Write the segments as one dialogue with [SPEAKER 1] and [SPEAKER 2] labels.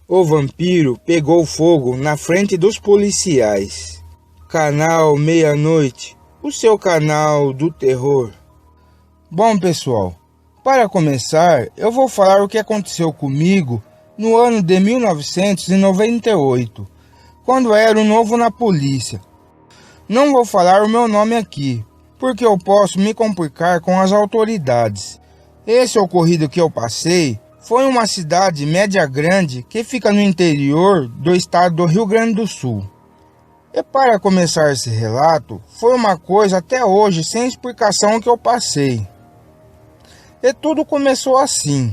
[SPEAKER 1] O vampiro pegou fogo na frente dos policiais. Canal Meia-Noite, o seu canal do terror. Bom, pessoal, para começar, eu vou falar o que aconteceu comigo no ano de 1998, quando era novo na polícia. Não vou falar o meu nome aqui, porque eu posso me complicar com as autoridades. Esse ocorrido que eu passei foi em uma cidade média grande que fica no interior do estado do Rio Grande do Sul. E para começar esse relato, foi uma coisa até hoje sem explicação que eu passei. E tudo começou assim.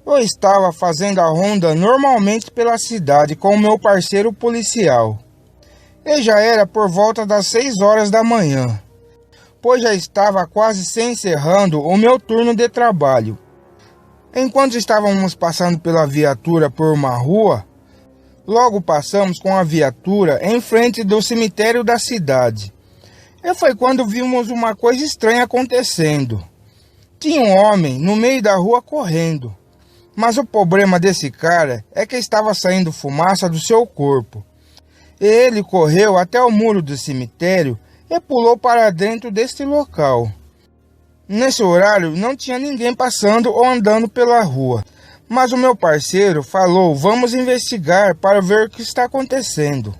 [SPEAKER 1] Eu estava fazendo a ronda normalmente pela cidade com o meu parceiro policial. E já era por volta das 6 horas da manhã, pois já estava quase se encerrando o meu turno de trabalho. Enquanto estávamos passando pela viatura por uma rua, logo passamos com a viatura em frente do cemitério da cidade. E foi quando vimos uma coisa estranha acontecendo. Tinha um homem no meio da rua correndo, mas o problema desse cara é que estava saindo fumaça do seu corpo. E ele correu até o muro do cemitério e pulou para dentro deste local. Nesse horário não tinha ninguém passando ou andando pela rua, mas o meu parceiro falou: vamos investigar para ver o que está acontecendo.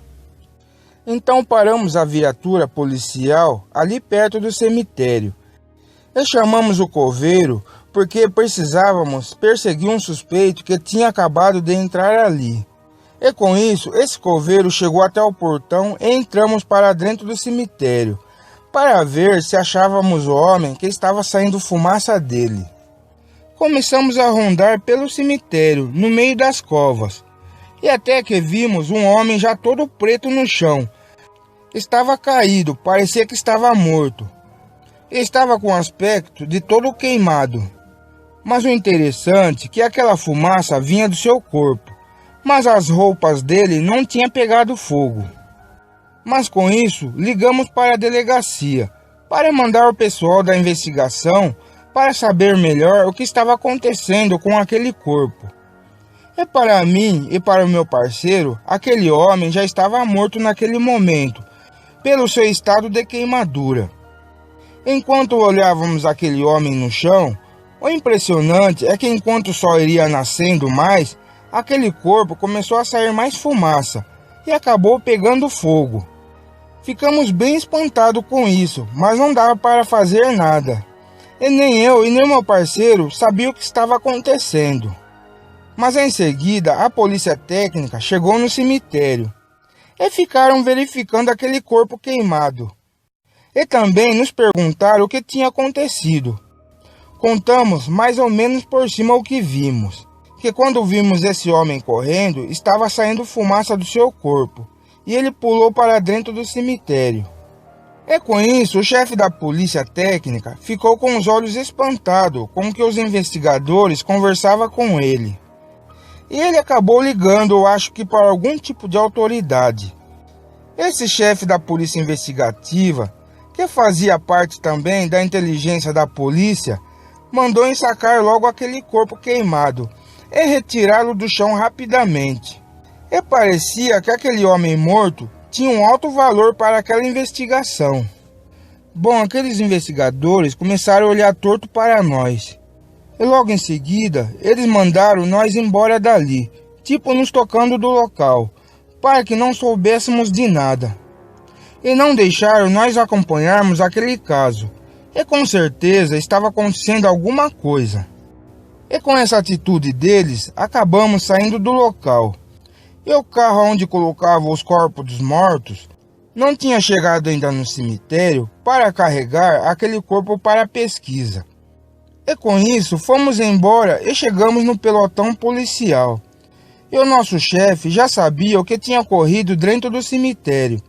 [SPEAKER 1] Então paramos a viatura policial ali perto do cemitério e chamamos o coveiro porque precisávamos perseguir um suspeito que tinha acabado de entrar ali. E com isso, esse coveiro chegou até o portão e entramos para dentro do cemitério, para ver se achávamos o homem que estava saindo fumaça dele. Começamos a rondar pelo cemitério, no meio das covas, e até que vimos um homem já todo preto no chão. Estava caído, parecia que estava morto. Estava com aspecto de todo queimado. Mas o interessante é que aquela fumaça vinha do seu corpo, mas as roupas dele não tinham pegado fogo. Mas com isso, ligamos para a delegacia, para mandar o pessoal da investigação para saber melhor o que estava acontecendo com aquele corpo. E para mim e para o meu parceiro, aquele homem já estava morto naquele momento, pelo seu estado de queimadura. Enquanto olhávamos aquele homem no chão, o impressionante é que enquanto o sol iria nascendo mais, aquele corpo começou a sair mais fumaça e acabou pegando fogo. Ficamos bem espantados com isso, mas não dava para fazer nada. E nem eu e nem meu parceiro sabiam o que estava acontecendo. Mas em seguida, a polícia técnica chegou no cemitério e ficaram verificando aquele corpo queimado. E também nos perguntaram o que tinha acontecido. Contamos mais ou menos por cima o que vimos. Que quando vimos esse homem correndo, estava saindo fumaça do seu corpo, e ele pulou para dentro do cemitério. E com isso, o chefe da polícia técnica ficou com os olhos espantados com que os investigadores conversavam com ele. E ele acabou ligando, eu acho que para algum tipo de autoridade. Esse chefe da polícia investigativa, que fazia parte também da inteligência da polícia, mandou ensacar logo aquele corpo queimado e retirá-lo do chão rapidamente. E parecia que aquele homem morto tinha um alto valor para aquela investigação. Bom, aqueles investigadores começaram a olhar torto para nós. E logo em seguida, eles mandaram nós embora dali, tipo nos tocando do local, para que não soubéssemos de nada. E não deixaram nós acompanharmos aquele caso. E com certeza estava acontecendo alguma coisa. E com essa atitude deles, acabamos saindo do local. E o carro onde colocava os corpos dos mortos não tinha chegado ainda no cemitério para carregar aquele corpo para a pesquisa. E com isso, fomos embora e chegamos no pelotão policial. E o nosso chefe já sabia o que tinha ocorrido dentro do cemitério.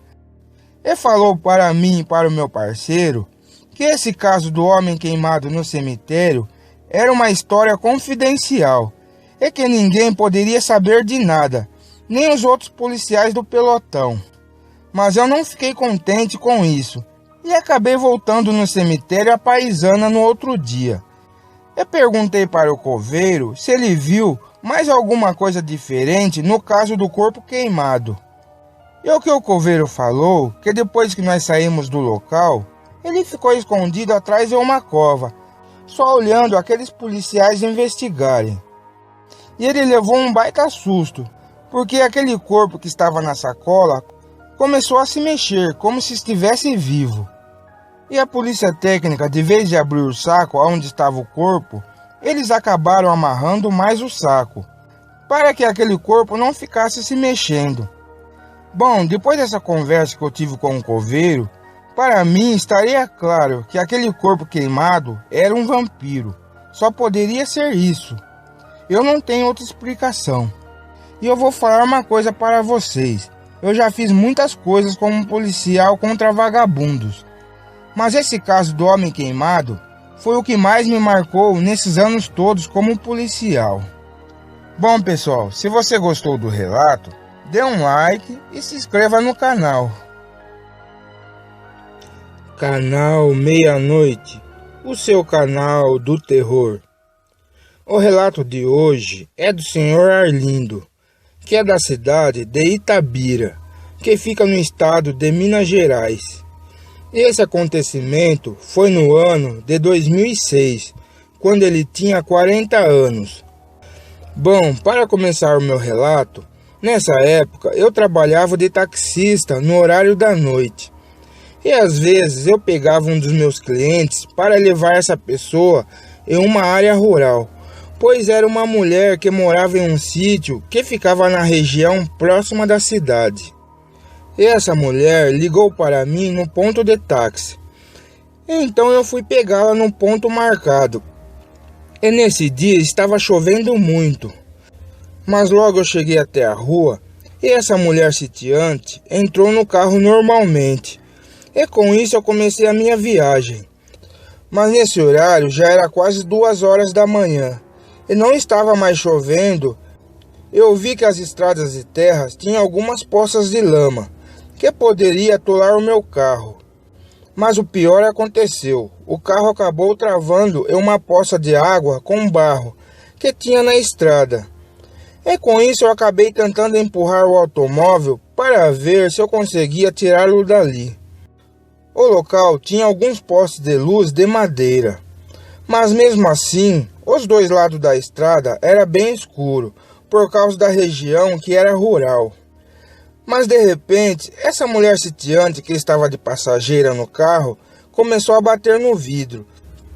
[SPEAKER 1] E falou para mim e para o meu parceiro que esse caso do homem queimado no cemitério era uma história confidencial e que ninguém poderia saber de nada, nem os outros policiais do pelotão. Mas eu não fiquei contente com isso e acabei voltando no cemitério à paisana no outro dia. Eu perguntei para o coveiro se ele viu mas alguma coisa diferente no caso do corpo queimado. E o que o coveiro falou, que depois que nós saímos do local, ele ficou escondido atrás de uma cova, só olhando aqueles policiais investigarem. E ele levou um baita susto, porque aquele corpo que estava na sacola começou a se mexer, como se estivesse vivo. E a polícia técnica, de vez de abrir o saco onde estava o corpo, eles acabaram amarrando mais o saco, para que aquele corpo não ficasse se mexendo. Bom, depois dessa conversa que eu tive com o coveiro, para mim estaria claro que aquele corpo queimado era um vampiro. Só poderia ser isso. Eu não tenho outra explicação. E eu vou falar uma coisa para vocês. Eu já fiz muitas coisas como policial contra vagabundos. Mas esse caso do homem queimado foi o que mais me marcou nesses anos todos como policial. Bom, pessoal, se você gostou do relato, dê um like e se inscreva no canal. Canal Meia-Noite, o seu canal do terror. O relato de hoje é do Sr. Arlindo, que é da cidade de Itabira, que fica no estado de Minas Gerais. Esse acontecimento foi no ano de 2006, quando ele tinha 40 anos. Bom, para começar o meu relato, nessa época eu trabalhava de taxista no horário da noite. E às vezes eu pegava um dos meus clientes para levar essa pessoa em uma área rural, pois era uma mulher que morava em um sítio que ficava na região próxima da cidade. E essa mulher ligou para mim no ponto de táxi. Então eu fui pegá-la no ponto marcado. E nesse dia estava chovendo muito. Mas logo eu cheguei até a rua e essa mulher sitiante entrou no carro normalmente. E com isso eu comecei a minha viagem. Mas nesse horário já era quase 2 horas da manhã. E não estava mais chovendo. Eu vi que as estradas de terra tinham algumas poças de lama, que poderia atolar o meu carro. Mas o pior aconteceu. O carro acabou travando em uma poça de água com barro que tinha na estrada. E com isso eu acabei tentando empurrar o automóvel para ver se eu conseguia tirá-lo dali. O local tinha alguns postes de luz de madeira. Mas mesmo assim, os dois lados da estrada era bem escuro, por causa da região que era rural. Mas de repente, essa mulher sitiante que estava de passageira no carro começou a bater no vidro,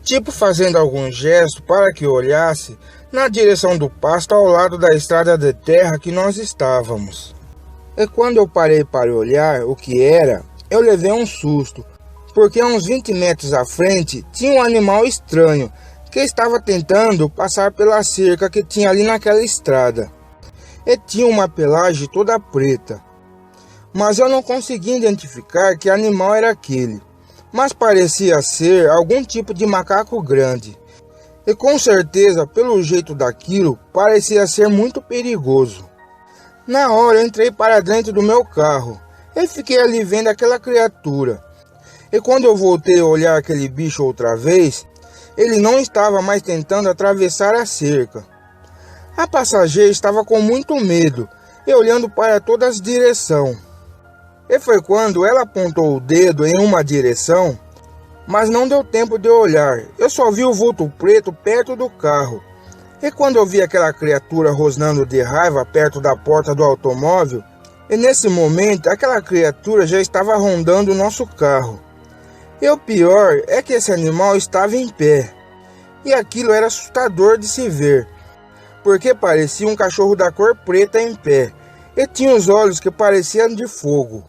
[SPEAKER 1] tipo fazendo algum gesto para que eu olhasse na direção do pasto ao lado da estrada de terra que nós estávamos. E quando eu parei para olhar o que era, eu levei um susto, porque a uns 20 metros à frente tinha um animal estranho que estava tentando passar pela cerca que tinha ali naquela estrada. E tinha uma pelagem toda preta. Mas eu não conseguia identificar que animal era aquele, mas parecia ser algum tipo de macaco grande. E com certeza, pelo jeito daquilo, parecia ser muito perigoso. Na hora eu entrei para dentro do meu carro e fiquei ali vendo aquela criatura. E quando eu voltei a olhar aquele bicho outra vez, ele não estava mais tentando atravessar a cerca. A passageira estava com muito medo e olhando para todas as direções. E foi quando ela apontou o dedo em uma direção, mas não deu tempo de olhar. Eu só vi o vulto preto perto do carro. E quando eu vi aquela criatura rosnando de raiva perto da porta do automóvel, e nesse momento aquela criatura já estava rondando o nosso carro. E o pior é que esse animal estava em pé. E aquilo era assustador de se ver, porque parecia um cachorro da cor preta em pé, e tinha os olhos que pareciam de fogo.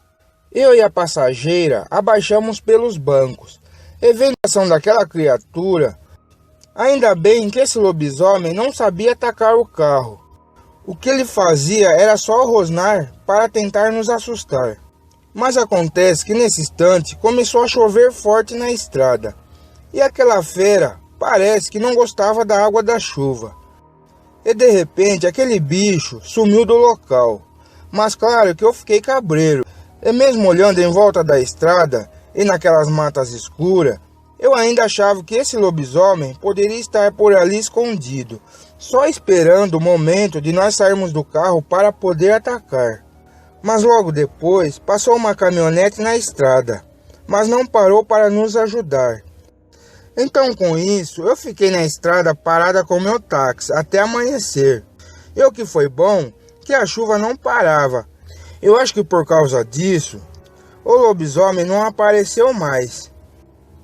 [SPEAKER 1] Eu e a passageira abaixamos pelos bancos, e vendo a ação daquela criatura, ainda bem que esse lobisomem não sabia atacar o carro. O que ele fazia era só rosnar para tentar nos assustar. Mas acontece que nesse instante começou a chover forte na estrada, e aquela fera parece que não gostava da água da chuva. E de repente aquele bicho sumiu do local. Mas claro que eu fiquei cabreiro. E mesmo olhando em volta da estrada e naquelas matas escuras, eu ainda achava que esse lobisomem poderia estar por ali escondido, só esperando o momento de nós sairmos do carro para poder atacar. Mas logo depois passou uma caminhonete na estrada, mas não parou para nos ajudar. Então com isso eu fiquei na estrada parada com meu táxi até amanhecer. E o que foi bom, que a chuva não parava. Eu acho que por causa disso, o lobisomem não apareceu mais.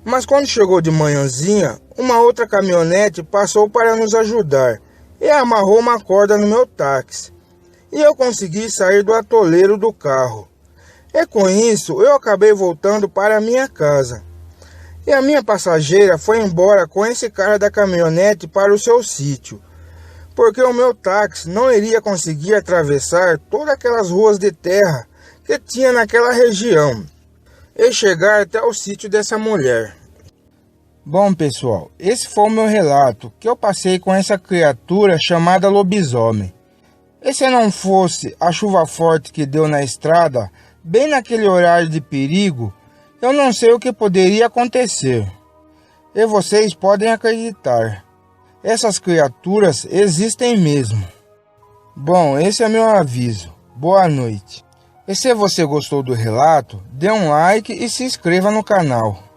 [SPEAKER 1] Mas quando chegou de manhãzinha, uma outra caminhonete passou para nos ajudar e amarrou uma corda no meu táxi. E eu consegui sair do atoleiro do carro. E com isso, eu acabei voltando para a minha casa. E a minha passageira foi embora com esse cara da caminhonete para o seu sítio, porque o meu táxi não iria conseguir atravessar todas aquelas ruas de terra que tinha naquela região e chegar até o sítio dessa mulher. Bom, pessoal, esse foi o meu relato que eu passei com essa criatura chamada lobisomem. E se não fosse a chuva forte que deu na estrada, bem naquele horário de perigo, eu não sei o que poderia acontecer. E vocês podem acreditar, essas criaturas existem mesmo. Bom, esse é meu aviso. Boa noite. E se você gostou do relato, dê um like e se inscreva no canal.